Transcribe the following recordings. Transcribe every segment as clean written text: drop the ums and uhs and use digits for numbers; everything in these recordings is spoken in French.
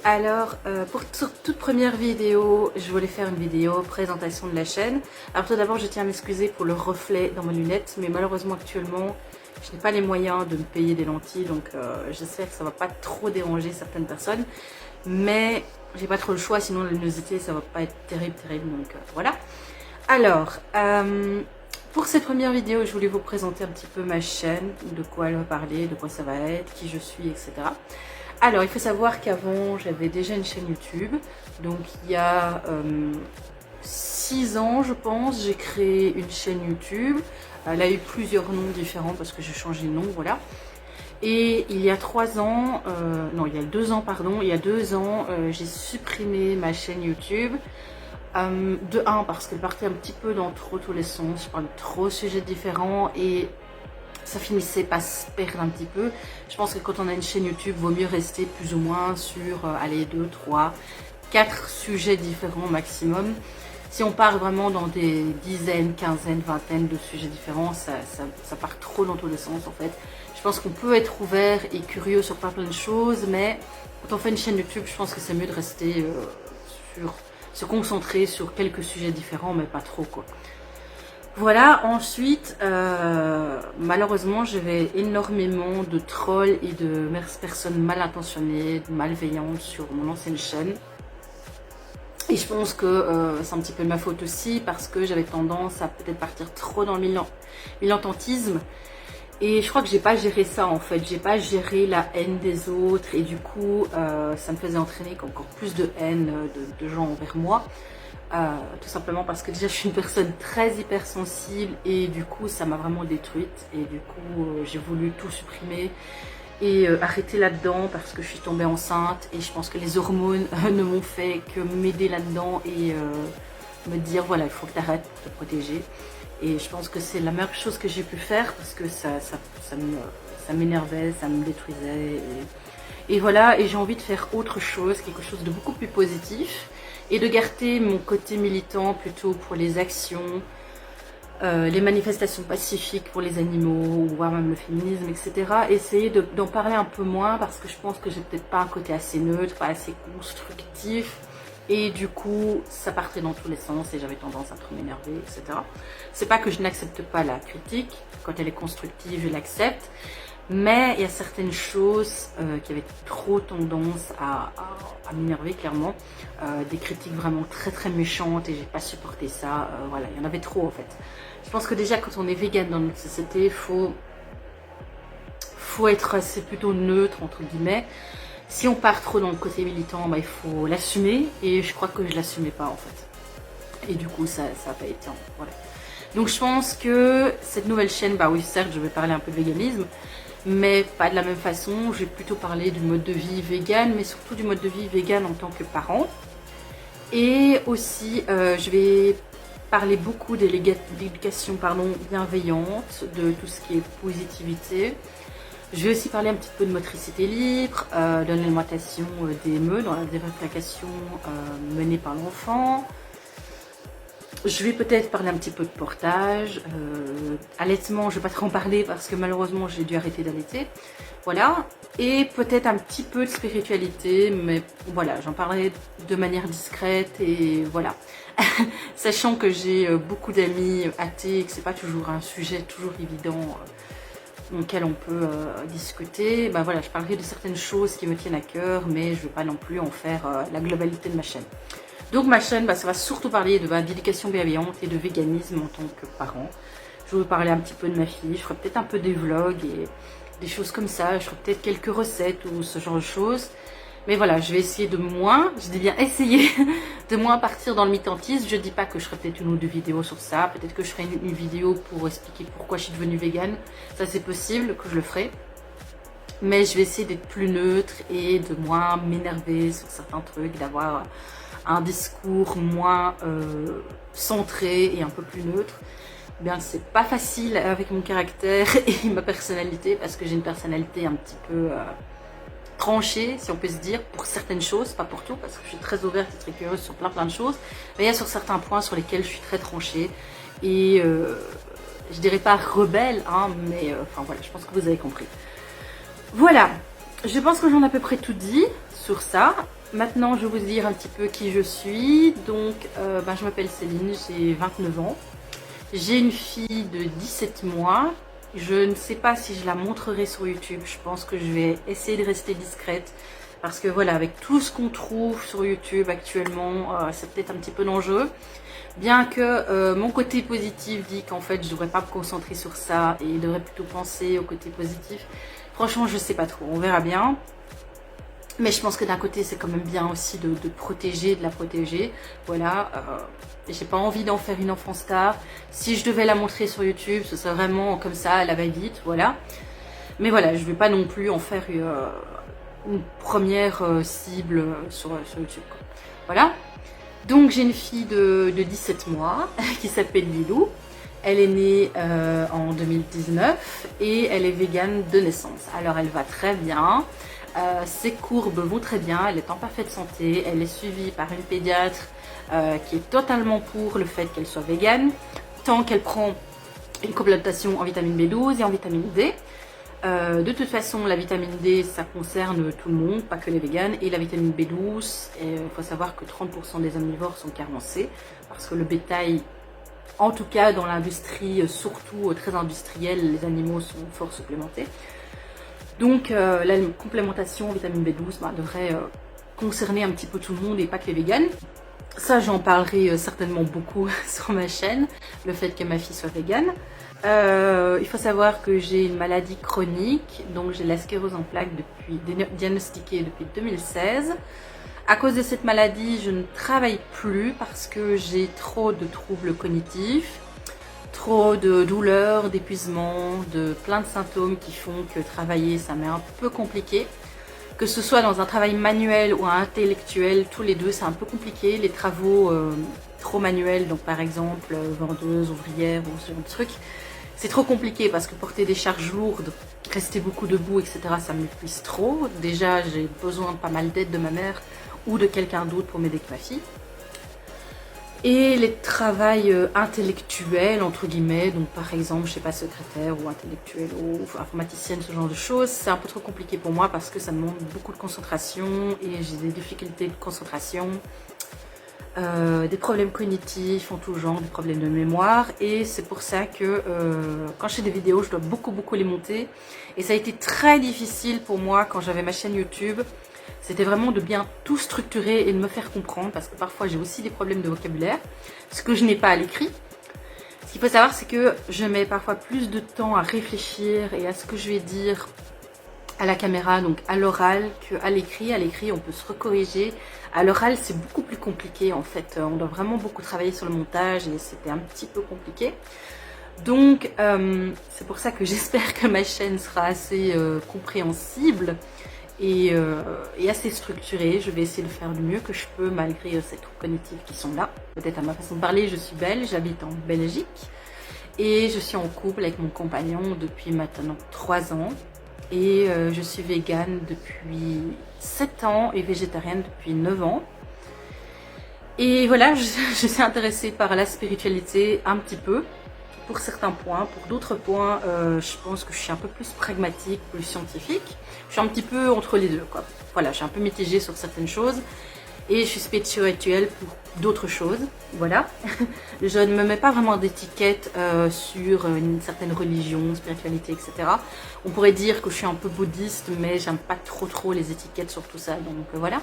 Alors, pour toute première vidéo, je voulais faire une vidéo présentation de la chaîne. Alors tout d'abord, je tiens à m'excuser pour le reflet dans ma lunette, mais malheureusement actuellement, je n'ai pas les moyens de me payer des lentilles, donc j'espère que ça va pas trop déranger certaines personnes. Mais j'ai pas trop le choix, sinon la luminosité, ça va pas être terrible, donc voilà. Alors, pour cette première vidéo, je voulais vous présenter un petit peu ma chaîne, de quoi elle va parler, de quoi ça va être, qui je suis, etc. Alors, il faut savoir qu'avant, j'avais déjà une chaîne YouTube. Donc, il y a 6 ans, je pense, j'ai créé une chaîne YouTube. Elle a eu plusieurs noms différents parce que j'ai changé de nom, voilà. Et il y a 3 ans, non, il y a 2 ans, pardon, il y a 2 ans, j'ai supprimé ma chaîne YouTube. De un, parce qu'elle partait un petit peu dans trop tous les sens, je parlais de trop de sujets différents et ça finissait par se perdre un petit peu. Je pense que quand on a une chaîne YouTube, il vaut mieux rester plus ou moins sur, allez, 2, 3, 4 sujets différents maximum. Si on part vraiment dans des dizaines, quinzaines, vingtaines de sujets différents, ça part trop dans tous les sens en fait. Je pense qu'on peut être ouvert et curieux sur plein de choses, mais quand on fait une chaîne YouTube, je pense que c'est mieux de rester se concentrer sur quelques sujets différents, mais pas trop quoi. Voilà, ensuite, malheureusement, j'avais énormément de trolls et de personnes mal intentionnées, malveillantes sur mon ancienne chaîne. Et je pense que c'est un petit peu ma faute aussi, parce que j'avais tendance à peut-être partir trop dans le militantisme. Et je crois que j'ai pas géré ça en fait, j'ai pas géré la haine des autres et du coup ça me faisait entraîner encore plus de haine de gens envers moi. Tout simplement parce que déjà je suis une personne très hypersensible et du coup ça m'a vraiment détruite et du coup j'ai voulu tout supprimer et arrêter là-dedans parce que je suis tombée enceinte et je pense que les hormones ne m'ont fait que m'aider là-dedans et me dire voilà il faut que tu arrêtes pour te protéger. Et je pense que c'est la meilleure chose que j'ai pu faire parce que ça m'énervait, ça me détruisait. Et voilà, et j'ai envie de faire autre chose, quelque chose de beaucoup plus positif. Et de garder mon côté militant plutôt pour les actions, les manifestations pacifiques pour les animaux, ou voire même le féminisme, etc. Essayer d'en parler un peu moins parce que je pense que j'ai peut-être pas un côté assez neutre, pas assez constructif. Et du coup, ça partait dans tous les sens et j'avais tendance à trop m'énerver, etc. C'est pas que je n'accepte pas la critique, quand elle est constructive, je l'accepte. Mais il y a certaines choses qui avaient trop tendance à m'énerver, clairement. Des critiques vraiment très méchantes et j'ai pas supporté ça. Voilà, il y en avait trop en fait. Je pense que déjà quand on est vegan dans notre société, faut être assez plutôt neutre, entre guillemets. Si on part trop dans le côté militant, bah, il faut l'assumer et je crois que je l'assumais pas en fait. Et du coup ça n'a pas été, voilà. Donc je pense que cette nouvelle chaîne, bah oui certes je vais parler un peu de véganisme, mais pas de la même façon, je vais plutôt parler du mode de vie vegan, mais surtout du mode de vie vegan en tant que parent. Et aussi je vais parler beaucoup de l'éducation bienveillante, de tout ce qui est positivité. Je vais aussi parler un petit peu de motricité libre, de l'alimentation des mœurs dans la défécation menée par l'enfant. Je vais peut-être parler un petit peu de portage. Allaitement, je ne vais pas trop en parler parce que malheureusement j'ai dû arrêter d'allaiter. Voilà. Et peut-être un petit peu de spiritualité, mais voilà, j'en parlerai de manière discrète et voilà. Sachant que j'ai beaucoup d'amis athées et que c'est pas toujours un sujet toujours évident auquel on peut discuter, ben voilà, je parlerai de certaines choses qui me tiennent à cœur, mais je ne veux pas non plus en faire la globalité de ma chaîne. Donc ma chaîne, ça va surtout parler d'éducation bienveillante et de véganisme en tant que parent. Je vais vous parler un petit peu de ma fille, je ferai peut-être un peu des vlogs et des choses comme ça, je ferai peut-être quelques recettes ou ce genre de choses. Mais voilà, je vais essayer de moins, je dis bien essayer, de moins partir dans le militantisme. Je dis pas que je ferai peut-être une ou deux vidéos sur ça. Peut-être que je ferai une vidéo pour expliquer pourquoi je suis devenue végane. Ça c'est possible que je le ferai. Mais je vais essayer d'être plus neutre et de moins m'énerver sur certains trucs, d'avoir un discours moins centré et un peu plus neutre. Bien, c'est pas facile avec mon caractère et ma personnalité parce que j'ai une personnalité un petit peu tranchée, si on peut se dire, pour certaines choses, pas pour tout, parce que je suis très ouverte et très curieuse sur plein de choses, mais il y a sur certains points sur lesquels je suis très tranchée et je dirais pas rebelle, hein, mais enfin voilà, je pense que vous avez compris. Voilà, je pense que j'en ai à peu près tout dit sur ça. Maintenant, je vais vous dire un petit peu qui je suis. Donc, je m'appelle Céline, j'ai 29 ans. J'ai une fille de 17 mois. Je ne sais pas si je la montrerai sur YouTube. Je pense que je vais essayer de rester discrète. Parce que voilà, avec tout ce qu'on trouve sur YouTube actuellement, c'est peut-être un petit peu dangereux. Bien que mon côté positif dit qu'en fait, je ne devrais pas me concentrer sur ça et je devrais plutôt penser au côté positif. Franchement, je ne sais pas trop. On verra bien. Mais je pense que d'un côté, c'est quand même bien aussi de protéger, de la protéger. Voilà, j'ai pas envie d'en faire une enfant star. Si je devais la montrer sur YouTube, ce serait vraiment comme ça, à la va-vite, voilà. Mais voilà, je vais pas non plus en faire une première cible sur YouTube, quoi. Voilà. Donc j'ai une fille de 17 mois qui s'appelle Lilou. Elle est née en 2019 et elle est végane de naissance. Alors elle va très bien. Ses courbes vont très bien, elle est en parfaite santé, elle est suivie par une pédiatre qui est totalement pour le fait qu'elle soit végane, tant qu'elle prend une complémentation en vitamine B12 et en vitamine D. De toute façon, la vitamine D, ça concerne tout le monde, pas que les véganes, et la vitamine B12, il faut savoir que 30% des omnivores sont carencés, parce que le bétail, en tout cas dans l'industrie, surtout très industrielle, les animaux sont fort supplémentés. Donc la complémentation vitamine B12 devrait concerner un petit peu tout le monde et pas que les véganes. Ça, j'en parlerai certainement beaucoup sur ma chaîne, le fait que ma fille soit végane. Il faut savoir que j'ai une maladie chronique, donc j'ai la sclérose en plaques diagnostiquée depuis 2016. À cause de cette maladie, je ne travaille plus parce que j'ai trop de troubles cognitifs. Trop de douleurs, d'épuisement, de plein de symptômes qui font que travailler, ça m'est un peu compliqué. Que ce soit dans un travail manuel ou intellectuel, tous les deux, c'est un peu compliqué. Les travaux trop manuels, donc par exemple vendeuse, ouvrière ou ce genre de trucs, c'est trop compliqué parce que porter des charges lourdes, rester beaucoup debout, etc., ça m'épuise trop. Déjà, j'ai besoin de pas mal d'aide de ma mère ou de quelqu'un d'autre pour m'aider que ma fille. Et les travails intellectuels, entre guillemets, donc par exemple, je sais pas, secrétaire ou intellectuelle ou informaticienne, ce genre de choses, c'est un peu trop compliqué pour moi parce que ça demande beaucoup de concentration et j'ai des difficultés de concentration, des problèmes cognitifs en tout genre, des problèmes de mémoire, et c'est pour ça que quand je fais des vidéos, je dois beaucoup les monter, et ça a été très difficile pour moi quand j'avais ma chaîne YouTube. C'était vraiment de bien tout structurer et de me faire comprendre, parce que parfois j'ai aussi des problèmes de vocabulaire, ce que je n'ai pas à l'écrit. Ce qu'il faut savoir, c'est que je mets parfois plus de temps à réfléchir et à ce que je vais dire à la caméra, donc à l'oral, qu'à l'écrit. À l'écrit, on peut se recorriger. À l'oral, c'est beaucoup plus compliqué en fait. On doit vraiment beaucoup travailler sur le montage et c'était un petit peu compliqué. Donc, c'est pour ça que j'espère que ma chaîne sera assez compréhensible et assez structurée. Je vais essayer de faire du mieux que je peux malgré ces troubles cognitifs qui sont là. Peut-être à ma façon de parler, je suis belge, j'habite en Belgique et je suis en couple avec mon compagnon depuis maintenant 3 ans. Et je suis végane depuis 7 ans et végétarienne depuis 9 ans. Et voilà, je suis intéressée par la spiritualité un petit peu, pour certains points. Pour d'autres points, je pense que je suis un peu plus pragmatique, plus scientifique. Je suis un petit peu entre les deux, quoi. Voilà, je suis un peu mitigée sur certaines choses. Et je suis spirituelle pour d'autres choses, voilà. Je ne me mets pas vraiment d'étiquette sur une certaine religion, spiritualité, etc. On pourrait dire que je suis un peu bouddhiste, mais j'aime pas trop les étiquettes sur tout ça, donc voilà.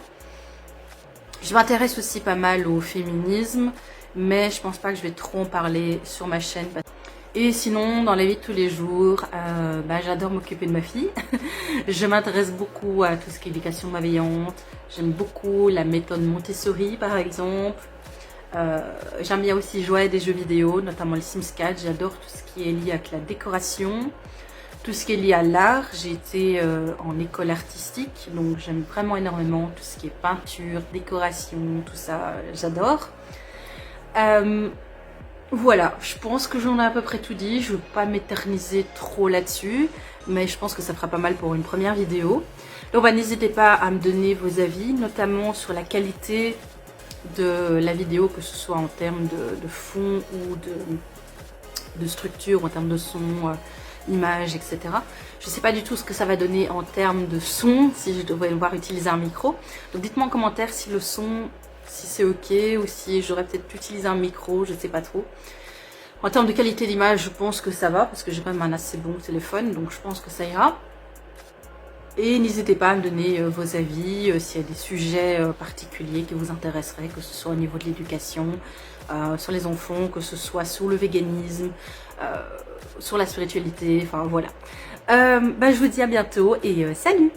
Je m'intéresse aussi pas mal au féminisme, mais je pense pas que je vais trop en parler sur ma chaîne. Et sinon, dans la vie de tous les jours, j'adore m'occuper de ma fille. Je m'intéresse beaucoup à tout ce qui est éducation bienveillante. J'aime beaucoup la méthode Montessori, par exemple. J'aime bien aussi jouer à des jeux vidéo, notamment le Sims 4. J'adore tout ce qui est lié avec la décoration, tout ce qui est lié à l'art. J'ai été en école artistique, donc j'aime vraiment énormément tout ce qui est peinture, décoration, tout ça, j'adore. Voilà, je pense que j'en ai à peu près tout dit. Je ne veux pas m'éterniser trop là-dessus, mais je pense que ça fera pas mal pour une première vidéo. Donc n'hésitez pas à me donner vos avis, notamment sur la qualité de la vidéo, que ce soit en termes de fond ou de structure, ou en termes de son. images, etc. Je ne sais pas du tout ce que ça va donner en termes de son, si je devrais devoir utiliser un micro. Donc dites-moi en commentaire si le son, si c'est ok, ou si j'aurais peut-être pu utiliser un micro, je ne sais pas trop. En termes de qualité d'image, je pense que ça va, parce que j'ai quand même un assez bon téléphone, donc je pense que ça ira. Et n'hésitez pas à me donner vos avis, s'il y a des sujets particuliers qui vous intéresseraient, que ce soit au niveau de l'éducation, sur les enfants, que ce soit sur le véganisme, sur la spiritualité, enfin voilà. Je vous dis à bientôt et salut!